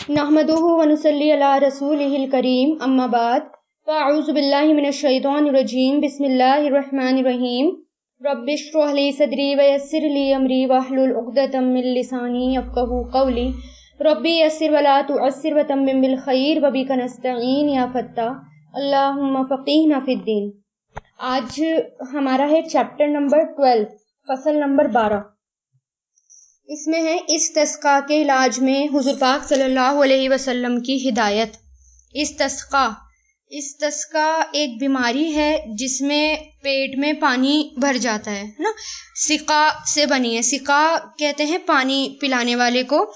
नहमदुहु व नुसल्ली अला रसूलिहिल करीम अम्मा बाद फ़अऊज़ु बिल्लाहि मिनश शैतानिर रजीम बिस्मिल्लाहिर रहमानिर रहीम रब्बिश्रह ली सदरी व यस्सिर ली अमरी वहलुल उक़दतम मिन लिसानी यफ़क़हू क़ौली रब्बी यस्सिर व ला तुअस्सिर व तम्मिम बिल खैर व बिका नस्तईन या फ़त्ताह अल्लाहुम्मा फ़क़ीहना फ़िद्दीन। आज हमारा है चैप्टर नंबर 12, फसल नंबर 12। इसमें है इस्तिस्क़ा के इलाज में हुज़ूर पाक सल्लल्लाहु अलैहि वसल्लम की हिदायत। इस्तिस्क़ा एक बीमारी है जिसमें पेट में पानी भर जाता है ना। सिक़ा से बनी है, सिक़ा कहते हैं पानी पिलाने वाले को।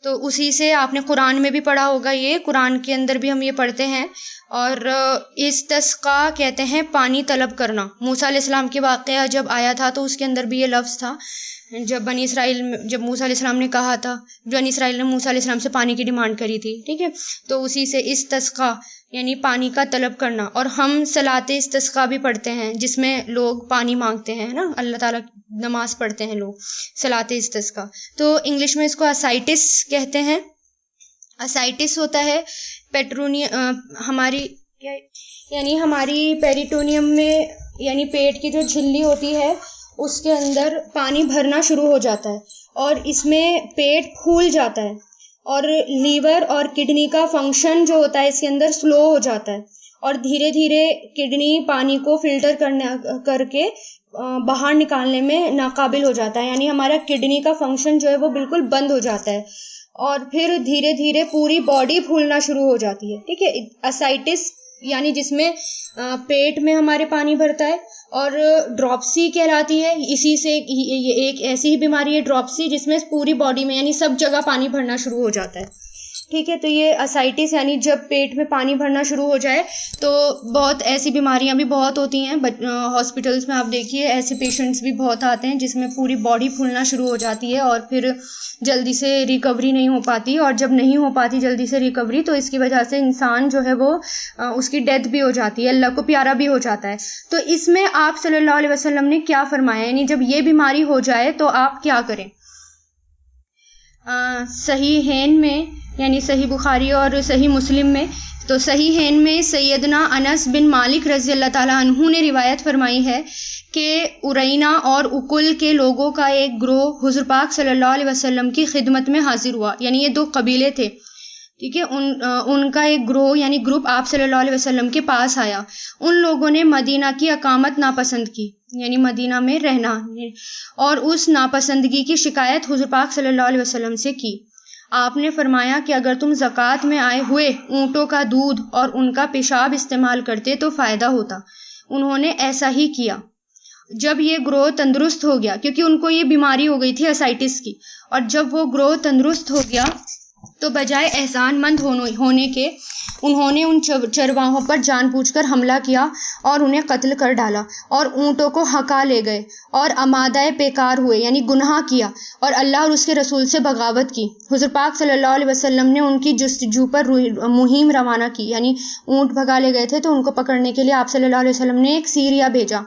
तो उसी से आपने कुरान में भी पढ़ा होगा, ये कुरान के अंदर भी हम ये पढ़ते हैं। और इस्तिस्क़ा कहते हैं पानी तलब करना। मूसा अलैहिस्सलाम के वाक़या जब आया था तो उसके अंदर भी ये लफ्ज़ था। जब मूसा अलैहिस्सलाम ने कहा था, बनी इसराइल ने मूसा अलैहिस्सलाम से पानी की डिमांड करी थी, ठीक है। तो उसी से इस्तिस्क़ा यानी पानी का तलब करना। और हम सलाते इस्तिस्क़ा भी पढ़ते हैं जिसमें लोग पानी मांगते हैं ना, अल्लाह ताला नमाज पढ़ते हैं लोग, सलाते इस्तिस्क़ा। तो इंग्लिश में इसको असाइटिस कहते हैं। असाइटिस होता है हमारी पेरिटोनियम में, यानी पेट की जो झिल्ली होती है उसके अंदर पानी भरना शुरू हो जाता है और इसमें पेट फूल जाता है और लीवर और किडनी का फंक्शन जो होता है इसके अंदर स्लो हो जाता है और धीरे धीरे किडनी पानी को फिल्टर करके बाहर निकालने में नाकाबिल हो जाता है। यानी हमारा किडनी का फंक्शन जो है वो बिल्कुल बंद हो जाता है और फिर धीरे धीरे पूरी बॉडी फूलना शुरू हो जाती है, ठीक है। असाइटिस यानी जिसमें पेट में हमारे पानी भरता है। और ड्रॉपसी कहलाती है, इसी से ये एक ऐसी ही बीमारी है ड्रॉपसी जिसमें पूरी बॉडी में यानी सब जगह पानी भरना शुरू हो जाता है, ठीक है। तो ये असाइटिस यानी जब पेट में पानी भरना शुरू हो जाए तो बहुत ऐसी बीमारियां भी बहुत होती हैं। हॉस्पिटल्स में आप देखिए ऐसे पेशेंट्स भी बहुत आते हैं जिसमें पूरी बॉडी फूलना शुरू हो जाती है और फिर जल्दी से रिकवरी नहीं हो पाती। और जब नहीं हो पाती जल्दी से रिकवरी तो इसकी वजह से इंसान जो है वो उसकी डेथ भी हो जाती है, अल्लाह को प्यारा भी हो जाता है। तो इसमें आप सल्लल्लाहु अलैहि वसल्लम ने क्या फरमाया, यानी जब ये बीमारी हो जाए तो आप क्या करें। सही हैन में यानी सही बुखारी और सही मुस्लिम में, तो सही हैन में सैयदना अनस बिन मालिक रज़ी अल्लाह ताला अन्हु ने रिवायत फरमाई है कि उरैना और उकुल के लोगों का एक ग्रोह हुज़ूर पाक सल्लल्लाहु अलैहि वसल्लम की खिदमत में हाजिर हुआ। यानी ये 2 कबीले थे, ठीक है। उनका एक ग्रोह यानी ग्रुप आप सल्लल्लाहु अलैहि वसल्लम के पास आया। उन लोगों ने मदीना की अकामत नापसंद की, यानी मदीना में रहना, और उस नापसंदगी की शिकायत हुज़ूर पाक सल्लल्लाहु अलैहि वसल्लम से की। आपने फरमाया कि अगर तुम ज़कात में आए हुए ऊँटों का दूध और उनका पेशाब इस्तेमाल करते तो फ़ायदा होता। उन्होंने ऐसा ही किया। जब ये ग्रोह तंदुरुस्त हो गया, क्योंकि उनको ये बीमारी हो गई थी असाइटिस की, और जब वो ग्रोह तंदुरुस्त हो गया तो बजाय एहसानमंद होने के उन्होंने उन चरवाहों पर जानबूझकर हमला किया और उन्हें कत्ल कर डाला और ऊँटों को हका ले गए और अमादाए बेकार हुए, यानी गुनाह किया और अल्लाह और उसके रसूल से बगावत की। हुज़ूर पाक सल्लल्लाहु अलैहि वसल्लम ने उनकी जस्तजू पर मुहिम रवाना की, यानी ऊँट भगा ले गए थे तो उनको पकड़ने के लिए आप सल्लल्लाहु अलैहि वसल्लम ने एक सीरिया भेजा।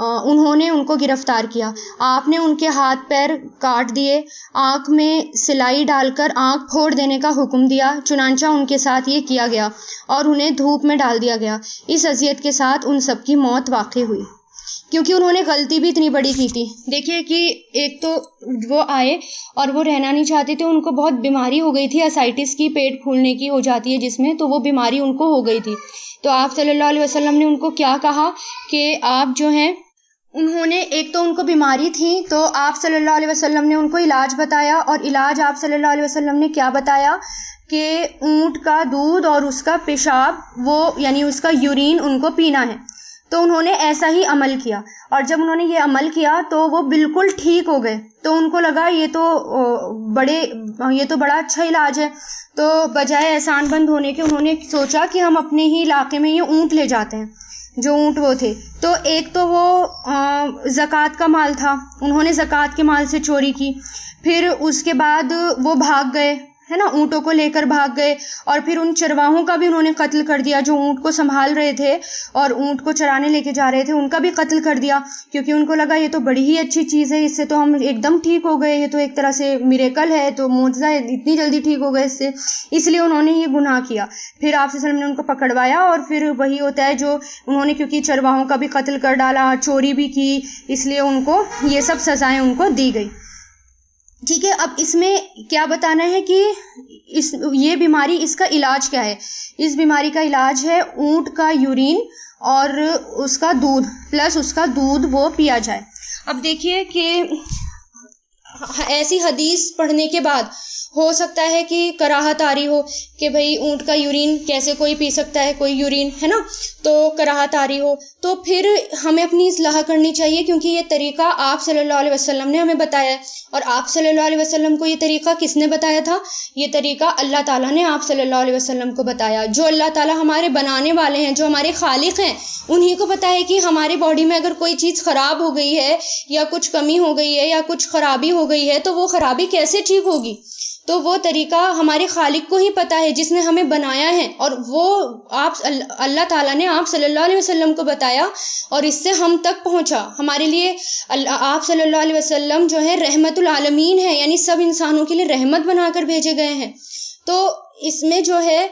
उन्होंने उनको गिरफ्तार किया। आपने उनके हाथ पैर काट दिए, आँख में सिलाई डालकर आँख फोड़ देने का हुक्म दिया। चुनांचा उनके साथ ये किया गया और उन्हें धूप में डाल दिया गया। इस अज़ियत के साथ उन सब की मौत वाक़ई हुई, क्योंकि उन्होंने गलती भी इतनी बड़ी की थी। देखिए कि एक तो वो आए और वो रहना नहीं चाहते थे, उनको बहुत बीमारी हो गई थी असाइटिस की, पेट फूलने की हो जाती है जिसमें, तो वो बीमारी उनको हो गई थी। तो आप सल्लल्लाहु अलैहि वसल्लम ने उनको क्या कहा कि आप जो हैं, उन्होंने एक तो उनको बीमारी थी तो आप सल्लल्लाहु अलैहि वसल्लम ने उनको इलाज बताया। और इलाज आप सल्लल्लाहु अलैहि वसल्लम ने क्या बताया कि ऊँट का दूध और उसका पेशाब, वो यानी उसका यूरिन उनको पीना है। तो उन्होंने ऐसा ही अमल किया और जब उन्होंने ये अमल किया तो वो बिल्कुल ठीक हो गए। तो उनको लगा ये तो बड़ा अच्छा इलाज है। तो बजाय एहसान बंद होने के उन्होंने सोचा कि हम अपने ही इलाके में ये ऊँट ले जाते हैं, जो ऊँट वो थे। तो एक तो वो ज़कात का माल था, उन्होंने ज़कात के माल से चोरी की। फिर उसके बाद वो भाग गए, है ना, ऊँटों को लेकर भाग गए। और फिर उन चरवाहों का भी उन्होंने कत्ल कर दिया, जो ऊँट को संभाल रहे थे और ऊँट को चराने लेके जा रहे थे, उनका भी कत्ल कर दिया, क्योंकि उनको लगा ये तो बड़ी ही अच्छी चीज़ है, इससे तो हम एकदम ठीक हो गए, ये तो एक तरह से मिरेकल है, तो मुआजिज़ा है, इतनी जल्दी ठीक हो गए इससे, इसलिए उन्होंने ये गुनाह किया। फिर आप सल्लल्लाहु अलैहि वसल्लम ने उनको पकड़वाया और फिर वही होता है जो उन्होंने, क्योंकि चरवाहों का भी कत्ल कर डाला, चोरी भी की, इसलिए उनको ये सब सज़ाएं उनको दी गई। ठीक है, अब इसमें क्या बताना है कि ये बीमारी, इसका इलाज क्या है। इस बीमारी का इलाज है ऊँट का यूरिन और उसका दूध, प्लस उसका दूध वो पिया जाए। अब देखिए कि ऐसी हदीस पढ़ने के बाद हो सकता है कि कराहत आ रही हो कि भाई ऊँट का यूरिन कैसे कोई पी सकता है, कोई यूरिन, है ना, तो कराहत आ रही हो, तो फिर हमें अपनी इस्लाह करनी चाहिए, क्योंकि ये तरीका आप सल्लल्लाहु अलैहि वसल्लम ने हमें बताया है। और आप सल्लल्लाहु अलैहि वसल्लम को ये तरीका किसने बताया था? ये तरीका अल्लाह ताला ने आप सल्लल्लाहु अलैहि वसल्लम को बताया। जो अल्लाह ताला हमारे बनाने वाले हैं, जो हमारे खालिक हैं, उन्हीं को पता है कि हमारी बॉडी में अगर कोई चीज़ ख़राब हो गई है या कुछ कमी हो गई है या कुछ ख़राबी हो गई है, तो वो ख़राबी कैसे ठीक होगी। तो वो तरीका हमारे खालिक को ही पता है, जिसने हमें बनाया है, और वो आप अल्लाह ताला ने आप सल्लल्लाहु अलैहि वसल्लम को बताया और इससे हम तक पहुंचा। हमारे लिए आप सल्लल्लाहु अलैहि वसल्लम जो है रहमतुल आलमीन है, यानी सब इंसानों के लिए रहमत बनाकर भेजे गए हैं। तो इसमें जो है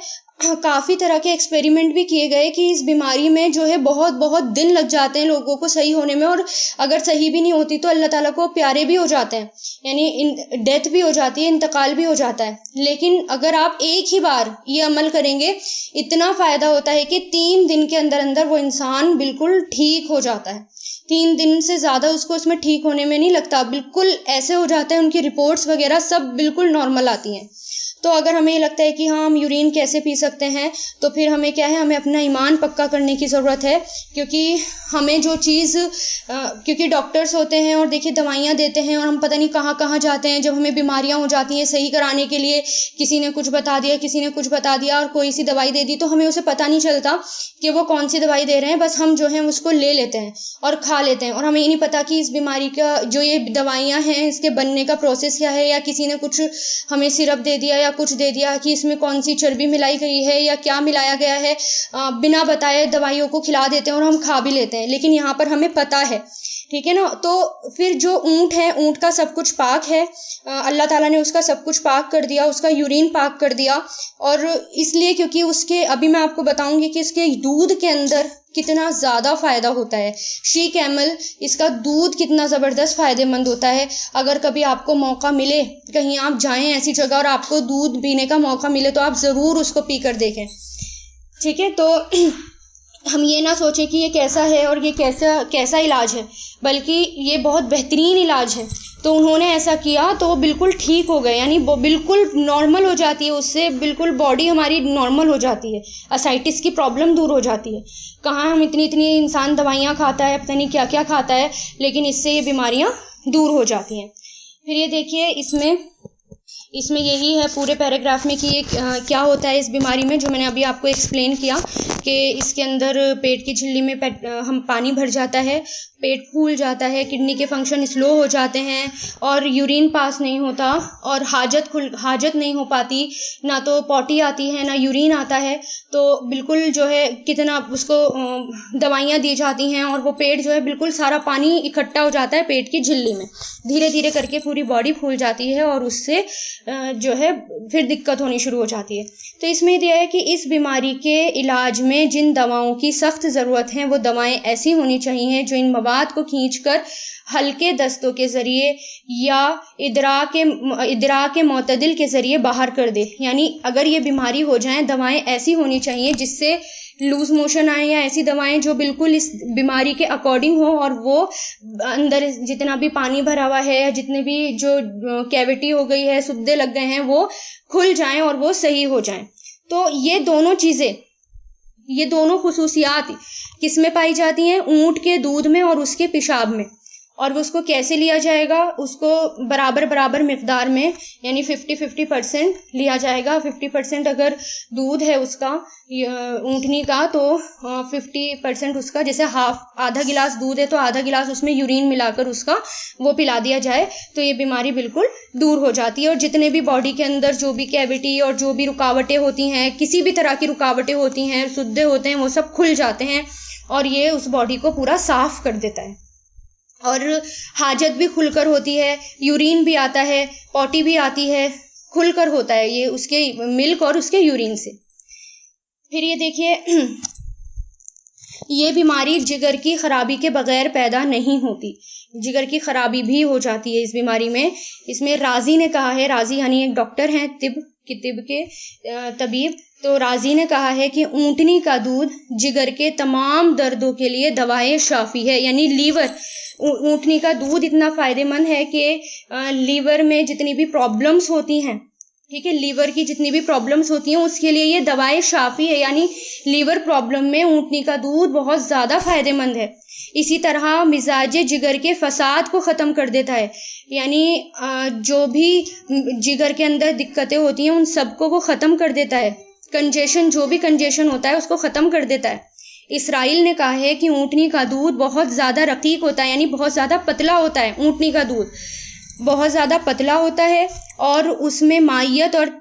काफ़ी तरह के एक्सपेरिमेंट भी किए गए कि इस बीमारी में जो है बहुत बहुत दिन लग जाते हैं लोगों को सही होने में, और अगर सही भी नहीं होती तो अल्लाह ताला को प्यारे भी हो जाते हैं, यानी डेथ भी हो जाती है, इंतकाल भी हो जाता है। लेकिन अगर आप एक ही बार ये अमल करेंगे, इतना फ़ायदा होता है कि 3 दिन के अंदर अंदर वो इंसान बिल्कुल ठीक हो जाता है। 3 दिन से ज़्यादा उसको उसमें ठीक होने में नहीं लगता, बिल्कुल ऐसे हो जाता है, उनकी रिपोर्ट्स वगैरह सब बिल्कुल नॉर्मल आती हैं। तो अगर हमें ये लगता है कि हाँ हम यूरिन कैसे पी सकते हैं, तो फिर हमें क्या है, हमें अपना ईमान पक्का करने की ज़रूरत है, क्योंकि हमें जो चीज़ क्योंकि डॉक्टर्स होते हैं और देखिए दवाइयाँ देते हैं और हम पता नहीं कहाँ कहाँ जाते हैं, जब हमें बीमारियाँ हो जाती हैं सही कराने के लिए, किसी ने कुछ बता दिया, किसी ने कुछ बता दिया और कोई सी दवाई दे दी, तो हमें उसे पता नहीं चलता कि वो कौन सी दवाई दे रहे हैं, बस हम जो है उसको ले लेते हैं और खा लेते हैं, और हमें ये नहीं पता कि इस बीमारी का जो ये दवाइयाँ हैं इसके बनने का प्रोसेस क्या है, या किसी ने कुछ हमें सिरप दे दिया या कुछ दे दिया कि इसमें कौन सी चर्बी मिलाई गई है या क्या मिलाया गया है, बिना बताए दवाइयों को खिला देते हैं और हम खा भी लेते हैं, लेकिन यहाँ पर हमें पता है। ठीक है ना। तो फिर जो ऊँट है, ऊँट का सब कुछ पाक है, अल्लाह ताला ने उसका सब कुछ पाक कर दिया, उसका यूरिन पाक कर दिया, और इसलिए क्योंकि उसके, अभी मैं आपको बताऊंगी कि इसके दूध के अंदर कितना ज़्यादा फ़ायदा होता है। शी कैमल, इसका दूध कितना ज़बरदस्त फ़ायदेमंद होता है। अगर कभी आपको मौका मिले, कहीं आप जाएं ऐसी जगह और आपको दूध पीने का मौका मिले, तो आप ज़रूर उसको पी कर देखें। ठीक है, तो हम ये ना सोचें कि ये कैसा है और ये कैसा इलाज है, बल्कि ये बहुत बेहतरीन इलाज है। तो उन्होंने ऐसा किया तो वो बिल्कुल ठीक हो गए, यानी वो बिल्कुल नॉर्मल हो जाती है, उससे बिल्कुल बॉडी हमारी नॉर्मल हो जाती है, असाइटिस की प्रॉब्लम दूर हो जाती है। कहाँ हम इतनी इंसान दवाइयाँ खाता है, पता नहीं क्या क्या खाता है, लेकिन इससे ये बीमारियाँ दूर हो जाती हैं। फिर ये देखिए इसमें यही है पूरे पैराग्राफ में कि ये क्या होता है इस बीमारी में, जो मैंने अभी आपको एक्सप्लेन किया कि इसके अंदर पेट की झिल्ली में हम पानी भर जाता है, पेट फूल जाता है, किडनी के फंक्शन स्लो हो जाते हैं और यूरिन पास नहीं होता और हाजत नहीं हो पाती, ना तो पॉटी आती है ना यूरिन आता है। तो बिल्कुल जो है कितना उसको दवाइयाँ दी जाती हैं और वो पेट जो है बिल्कुल सारा पानी इकट्ठा हो जाता है पेट की झिल्ली में, धीरे धीरे करके पूरी बॉडी फूल जाती है और उससे जो है फिर दिक्कत होनी शुरू हो जाती है। तो इसमें यह है कि इस बीमारी के इलाज में जिन दवाओं की सख्त ज़रूरत है, वो दवाएं ऐसी होनी चाहिए जो इन मवाद को खींचकर हल्के दस्तों के ज़रिए या इदरा के मोतदिल के ज़रिए बाहर कर दे। यानी अगर ये बीमारी हो जाए, दवाएं ऐसी होनी चाहिए जिससे लूज़ मोशन आए, या ऐसी दवाएं जो बिल्कुल इस बीमारी के अकॉर्डिंग हो और वो अंदर जितना भी पानी भरा हुआ है या जितने भी जो कैविटी हो गई है, सुद्दे लग गए हैं, वो खुल जाएं और वो सही हो जाएं। तो ये दोनों चीज़ें, ये दोनों खुसूसियात किस में पाई जाती हैं? ऊँट के दूध में और उसके पेशाब में। और वो उसको कैसे लिया जाएगा, उसको बराबर बराबर मिकदार में यानी 50-50% लिया जाएगा। 50% अगर दूध है उसका ऊँटनी का तो 50% उसका, जैसे आधा गिलास दूध है तो आधा गिलास उसमें यूरिन मिलाकर उसका वो पिला दिया जाए तो ये बीमारी बिल्कुल दूर हो जाती है। और जितने भी बॉडी के अंदर जो भी कैविटी और जो भी रुकावटें होती हैं, किसी भी तरह की रुकावटें होती हैं, सुद्दे होते हैं, वो सब खुल जाते हैं और ये उस बॉडी को पूरा साफ कर देता है। और हाजत भी खुलकर होती है, यूरिन भी आता है, पॉटी भी आती है, खुलकर होता है ये उसके मिल्क और उसके यूरिन से। फिर ये देखिए ये बीमारी जिगर की खराबी के बगैर पैदा नहीं होती, जिगर की खराबी भी हो जाती है इस बीमारी में। इसमें राजी ने कहा है, राजी यानी एक डॉक्टर हैं तिब के तबीब, तो राजी ने कहा है कि ऊँटनी का दूध जिगर के तमाम दर्दों के लिए दवाए शाफी है। यानी लीवर, ऊँटनी का दूध इतना फ़ायदेमंद है कि लीवर में जितनी भी प्रॉब्लम्स होती हैं, ठीक है, लीवर की जितनी भी प्रॉब्लम्स होती हैं उसके लिए ये दवाएं शाफी है। यानी लीवर प्रॉब्लम में ऊँटनी का दूध बहुत ज़्यादा फ़ायदेमंद है। इसी तरह मिजाज जिगर के फसाद को ख़त्म कर देता है, यानी जो भी जिगर के अंदर दिक्कतें होती हैं उन सबको वो ख़त्म कर देता है। कंजेशन, जो भी कंजेशन होता है उसको ख़त्म कर देता है। इसराइल ने कहा है कि ऊँटनी का दूध बहुत ज़्यादा रकीक होता है, यानी बहुत ज़्यादा पतला होता है। ऊँटनी का दूध बहुत ज़्यादा पतला होता है और उसमें मायत और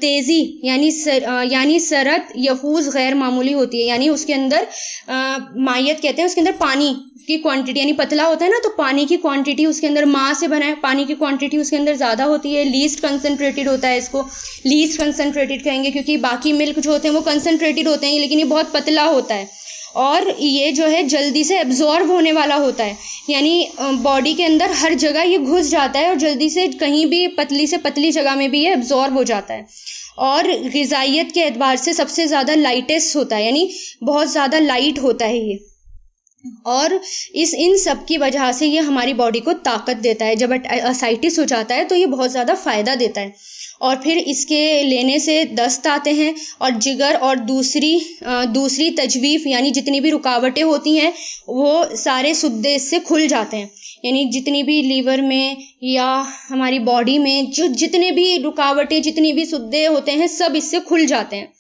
तेज़ी यानी सरत यफूज गैर मामूली होती है। यानी उसके अंदर मायत कहते हैं, उसके अंदर पानी की क्वांटिटी, यानी पतला होता है ना, तो पानी की क्वांटिटी उसके अंदर, माँ से बना है, पानी की क्वांटिटी उसके अंदर ज़्यादा होती है। लीस्ट कंसनट्रेटेड होता है, इसको लीस्ट कंसनट्रेटेड कहेंगे क्योंकि बाकी मिल्क जो होते हैं वो कंसनट्रेटेड होते हैं, लेकिन ये बहुत पतला होता है और ये जो है जल्दी से एब्जॉर्ब होने वाला होता है। यानी बॉडी के अंदर हर जगह ये घुस जाता है और जल्दी से कहीं भी पतली से पतली जगह में भी ये एब्जॉर्ब हो जाता है। और ग़िज़ाइयत के एतबार से सबसे ज़्यादा लाइटेस्ट होता है, यानी बहुत ज़्यादा लाइट होता है ये। और इन सब की वजह से ये हमारी बॉडी को ताकत देता है। जब असाइटिस हो जाता है तो ये बहुत ज़्यादा फ़ायदा देता है। और फिर इसके लेने से दस्त आते हैं और जिगर और दूसरी तजवीफ़ यानी जितनी भी रुकावटें होती हैं वो सारे सुद्दे इससे खुल जाते हैं। यानी जितनी भी लीवर में या हमारी बॉडी में जो जितने भी रुकावटें, जितनी भी सुद्दे होते हैं, सब इससे खुल जाते हैं।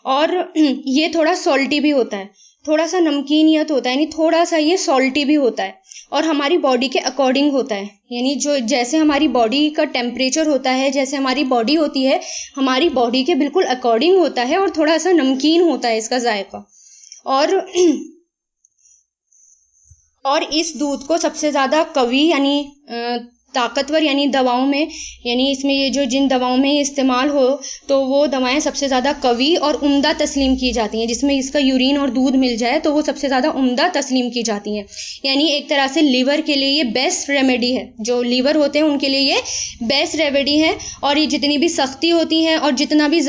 और ये थोड़ा सॉल्टी भी होता है, थोड़ा सा नमकीनियत होता है, यानी थोड़ा सा ये सॉल्टी भी होता है और हमारी बॉडी के अकॉर्डिंग होता है। यानी जो जैसे हमारी बॉडी का टेम्परेचर होता है, जैसे हमारी बॉडी होती है, हमारी बॉडी के बिल्कुल अकॉर्डिंग होता है और थोड़ा सा नमकीन होता है इसका जायका। और इस दूध को सबसे ज़्यादा कवी यानी ताकतवर यानी दवाओं में, यानी इसमें ये जो जिन दवाओं में इस्तेमाल हो तो वो दवाएं सबसे ज़्यादा कवी और उम्दा तस्लीम की जाती हैं। जिसमें इसका यूरिन और दूध मिल जाए तो वो सबसे ज़्यादा उम्दा तस्लीम की जाती हैं। यानी एक तरह से लीवर के लिए ये बेस्ट रेमेडी है, जो लीवर होते हैं उनके लिए ये बेस्ट रेमेडी है। और ये जितनी भी सख्ती होती है और जितना भी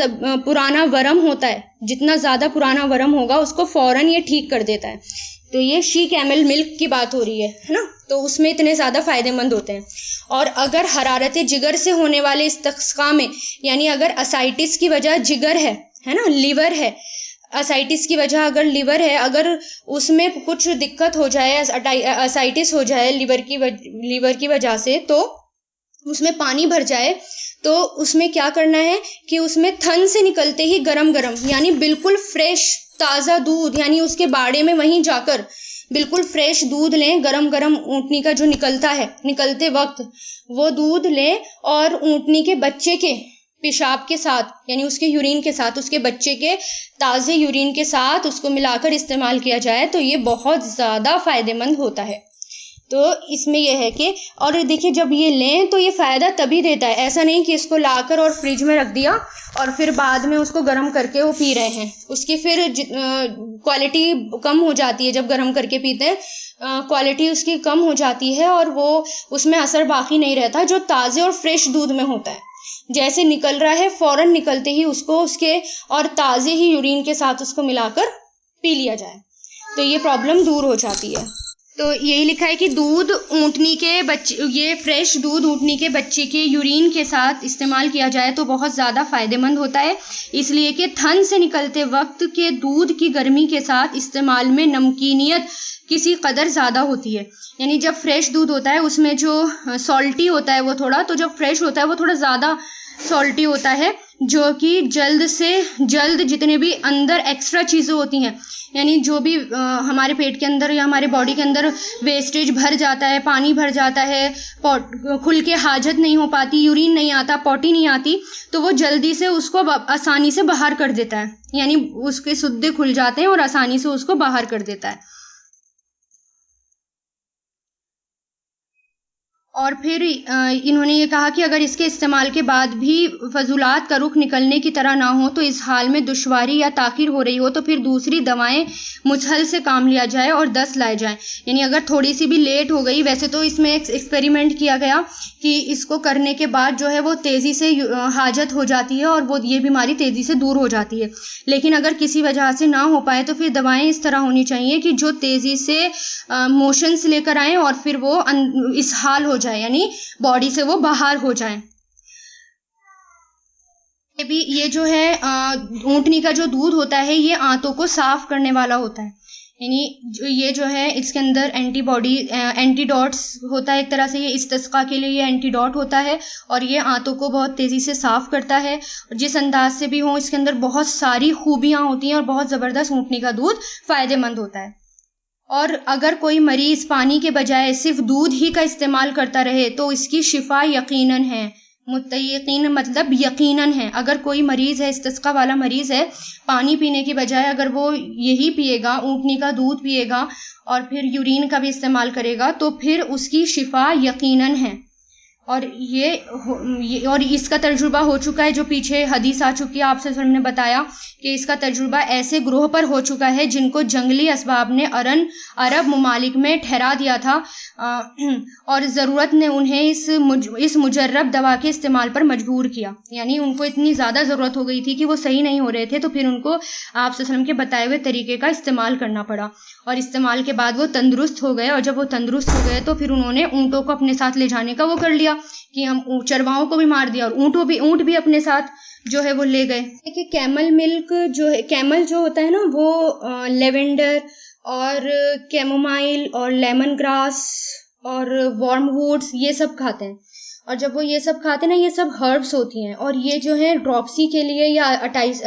पुराना वरम होता है, जितना ज़्यादा पुराना वरम होगा उसको फ़ौरन ये ठीक कर देता है। तो ये शी कैमल मिल्क की बात हो रही है ना, तो उसमें इतने ज़्यादा फ़ायदेमंद होते हैं। और अगर हरारत जिगर से होने वाले इस्तिस्क़ा में, यानी अगर असाइटिस की वजह जिगर है ना, लीवर है, असाइटिस की वजह अगर लीवर है, अगर उसमें कुछ दिक्कत हो जाए, असाइटिस हो जाए लीवर की वजह से, तो उसमें पानी भर जाए, तो उसमें क्या करना है कि उसमें थन से निकलते ही गरम गरम यानी बिल्कुल फ्रेश ताज़ा दूध, यानी उसके बाड़े में वहीं जाकर बिल्कुल फ्रेश दूध लें, गरम गरम ऊँटनी का जो निकलता है, निकलते वक्त वो दूध लें और ऊँटनी के बच्चे के पेशाब के साथ, यानी उसके यूरिन के साथ, उसके बच्चे के ताज़े यूरिन के साथ उसको मिलाकर इस्तेमाल किया जाए तो ये बहुत ज़्यादा फ़ायदेमंद होता है। तो इसमें यह है कि, और देखिए जब ये लें तो ये फ़ायदा तभी देता है, ऐसा नहीं कि इसको लाकर और फ्रिज में रख दिया और फिर बाद में उसको गर्म करके वो पी रहे हैं। उसकी फिर क्वालिटी कम हो जाती है, जब गर्म करके पीते हैं क्वालिटी उसकी कम हो जाती है और वो उसमें असर बाकी नहीं रहता जो ताज़े और फ्रेश दूध में होता है। जैसे निकल रहा है फ़ौरन निकलते ही उसको उसके और ताज़े ही यूरिन के साथ उसको मिलाकर पी लिया जाए तो ये प्रॉब्लम दूर हो जाती है। तो यही लिखा है कि दूध ऊँटनी के बच्चे, ये फ्रेश दूध ऊँटनी के बच्चे के यूरिन के साथ इस्तेमाल किया जाए तो बहुत ज़्यादा फ़ायदेमंद होता है, इसलिए कि थन से निकलते वक्त के दूध की गर्मी के साथ इस्तेमाल में नमकीनियत किसी कदर ज़्यादा होती है। यानी जब फ्रेश दूध होता है उसमें जो सॉल्टी होता है वो थोड़ा, तो जब फ्रेश होता है वो थोड़ा ज़्यादा सॉल्टी होता है, जो कि जल्द से जल्द जितने भी अंदर एक्स्ट्रा चीज़ें होती हैं, यानी जो भी हमारे पेट के अंदर या हमारे बॉडी के अंदर वेस्टेज भर जाता है, पानी भर जाता है, खुल के हाजत नहीं हो पाती, यूरिन नहीं आता, पॉटी नहीं आती, तो वो जल्दी से उसको आसानी से बाहर कर देता है, यानी उसके सुद्दे खुल जाते हैं और आसानी से उसको बाहर कर देता है। और फिर इन्होंने ये कहा कि अगर इसके इस्तेमाल के बाद भी फजूलात का रुख निकलने की तरह ना हो, तो इस हाल में दुश्वारी या ताख़ीर हो रही हो तो फिर दूसरी दवाएं मुझल से काम लिया जाए और 10 लाए जाएं। यानी अगर थोड़ी सी भी लेट हो गई, वैसे तो इसमें एक एक्सपेरिमेंट किया गया कि इसको करने के बाद जो है वो तेज़ी से हाजत हो जाती है और वो ये बीमारी तेज़ी से दूर हो जाती है, लेकिन अगर किसी वजह से ना हो पाए तो फिर दवाएं इस तरह होनी चाहिए कि जो तेज़ी से मोशंस लेकर आएँ और फिर वो इसहाल हो जाए, यानी बॉडी से वो बाहर हो जाए। ये जो है ऊँटनी का जो दूध होता है ये आंतों को साफ करने वाला होता है, यानी ये जो है इसके अंदर एंटीबॉडी एंटीडॉट्स होता है, एक तरह से ये इस्तिस्का के लिए ये एंटीडॉट होता है और ये आंतों को बहुत तेज़ी से साफ़ करता है। जिस अंदाज से भी हो इसके अंदर बहुत सारी खूबियाँ होती हैं और बहुत ज़बरदस्त ऊँटनी का दूध फ़ायदेमंद होता है। और अगर कोई मरीज़ पानी के बजाय सिर्फ दूध ही का इस्तेमाल करता रहे तो इसकी शिफा यकीनन है, मुतयकीन मतलब यकीनन है। अगर कोई मरीज़ है, इस्तिस्का वाला मरीज़ है, पानी पीने के बजाय अगर वो यही पिएगा, ऊँटनी का दूध पिएगा और फिर यूरिन का भी इस्तेमाल करेगा तो फिर उसकी शिफा यकीनन है। और और इसका तजुर्बा हो चुका है, जो पीछे हदीस आ चुकी है, आप सल्लल्लाहु अलैहि वसल्लम ने बताया कि इसका तजुर्बा ऐसे ग्रोह पर हो चुका है जिनको जंगली असबाब ने अरब ममालिक में ठहरा दिया था और ज़रूरत ने उन्हें इस मुजर्रब दवा के इस्तेमाल पर मजबूर किया। यानी उनको इतनी ज़्यादा ज़रूरत हो गई थी कि वो सही नहीं हो रहे थे, तो फिर उनको आप सल्लल्लाहु अलैहि वसल्लम के बताए हुए तरीके का इस्तेमाल करना पड़ा और इस्तेमाल के बाद वो तंदुरुस्त हो गए। और जब वो तंदुरुस्त हो गए तो फिर उन्होंने ऊँटों को अपने साथ ले जाने का वो कर लिया कि हम चरवाहों को भी मार दिया और ऊँट भी अपने साथ जो है वो ले गए। कि कैमल मिल्क जो है, कैमल जो होता है ना वो लेवेंडर और कैमोमाइल और लेमन ग्रास और वॉर्मवुड्स ये सब खाते हैं, और जब वो ये सब खाते हैं ना, ये सब हर्ब्स होती हैं और ये जो है ड्रॉप्सी के लिए या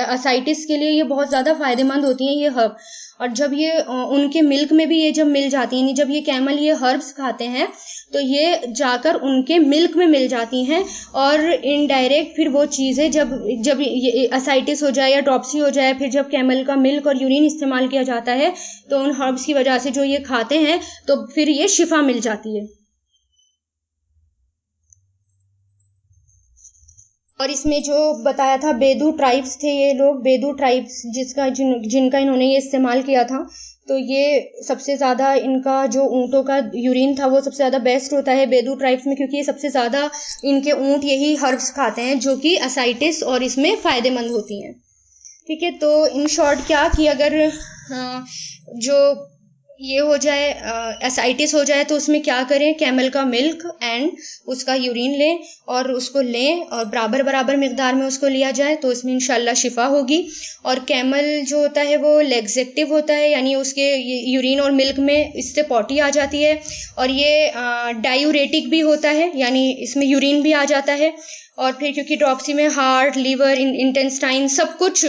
असाइटिस के लिए ये बहुत ज़्यादा फ़ायदेमंद होती हैं ये हर्ब। और जब ये उनके मिल्क में भी ये जब मिल जाती हैं, जब ये कैमल ये हर्ब्स खाते हैं तो ये जाकर उनके मिल्क में मिल जाती हैं और इनडायरेक्ट फिर वो चीज़ें जब ये असाइटिस हो जाए या ड्रॉप्सी हो जाए, फिर जब कैमल का मिल्क और यूरिन इस्तेमाल किया जाता है तो उन हर्ब्स की वजह से जो ये खाते हैं तो फिर ये शिफा मिल जाती है। और इसमें जो बताया था बेदू ट्राइब्स थे, ये लोग बेदू ट्राइब्स जिनका इन्होंने ये इस्तेमाल किया था, तो ये सबसे ज़्यादा इनका जो ऊँटों का यूरिन था वो सबसे ज़्यादा बेस्ट होता है बेदू ट्राइब्स में, क्योंकि ये सबसे ज़्यादा इनके ऊँट यही हर्ब्स खाते हैं जो कि असाइटिस और इसमें फ़ायदेमंद होती हैं। ठीक है, तो इन शॉर्ट क्या कि अगर जो ये हो जाए एसाइटिस हो जाए तो उसमें क्या करें, कैमल का मिल्क एंड उसका यूरिन लें और उसको लें और बराबर बराबर मिकदार में उसको लिया जाए तो इसमें इंशाल्लाह शिफा होगी। और कैमल जो होता है वो लेग्जेक्टिव होता है, यानी उसके यूरिन और मिल्क में इससे पॉटी आ जाती है और ये डायूरेटिक भी होता है, यानी इसमें यूरिन भी आ जाता है। और फिर क्योंकि ड्रॉप्सी में हार्ट, लीवर, इंटेस्टाइन सब कुछ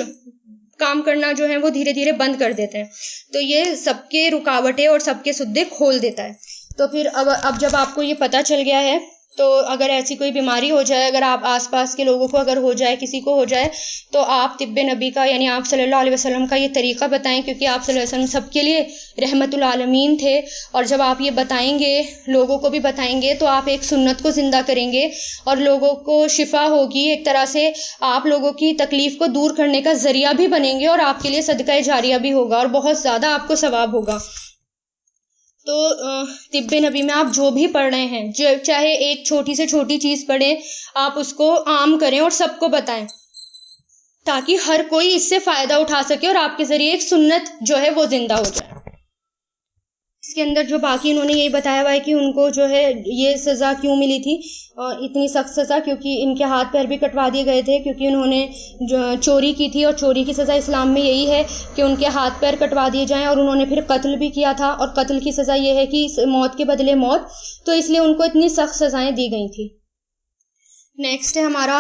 काम करना जो है वो धीरे धीरे बंद कर देते हैं, तो ये सबके रुकावटें और सबके सुद्दे खोल देता है। तो फिर अब जब आपको ये पता चल गया है तो अगर ऐसी कोई बीमारी हो जाए, अगर आप आसपास के लोगों को अगर हो जाए, किसी को हो जाए, तो आप तिब्बे नबी का यानी आप सल्लल्लाहु अलैहि वसल्लम का ये तरीका बताएं, क्योंकि आप सल्लल्लाहु अलैहि वसल्लम सबके लिए रहमतुल आलमीन थे। और जब आप ये बताएंगे, लोगों को भी बताएंगे, तो आप एक सुन्नत को ज़िंदा करेंगे और लोगों को शिफा होगी। एक तरह से आप लोगों की तकलीफ़ को दूर करने का ज़रिया भी बनेंगे और आपके लिए सदका जारिया भी होगा और बहुत ज़्यादा आपको सवाब होगा। तो तिब्बे नबी में आप जो भी पढ़ रहे हैं, जो चाहे एक छोटी से छोटी चीज़ पढ़ें, आप उसको आम करें और सबको बताएं ताकि हर कोई इससे फ़ायदा उठा सके और आपके ज़रिए एक सुन्नत जो है वो ज़िंदा हो जाए। इसके अंदर जो बाकी उन्होंने यही बताया हुआ है कि उनको जो है ये सज़ा क्यों मिली थी, इतनी सख्त सज़ा, क्योंकि इनके हाथ पैर भी कटवा दिए गए थे, क्योंकि उन्होंने जो चोरी की थी, और चोरी की सज़ा इस्लाम में यही है कि उनके हाथ पैर कटवा दिए जाएं, और उन्होंने फिर कत्ल भी किया था, और कत्ल की सज़ा ये है कि मौत के बदले मौत, तो इसलिए उनको इतनी सख्त सज़ाएं दी गई थी। नेक्स्ट है हमारा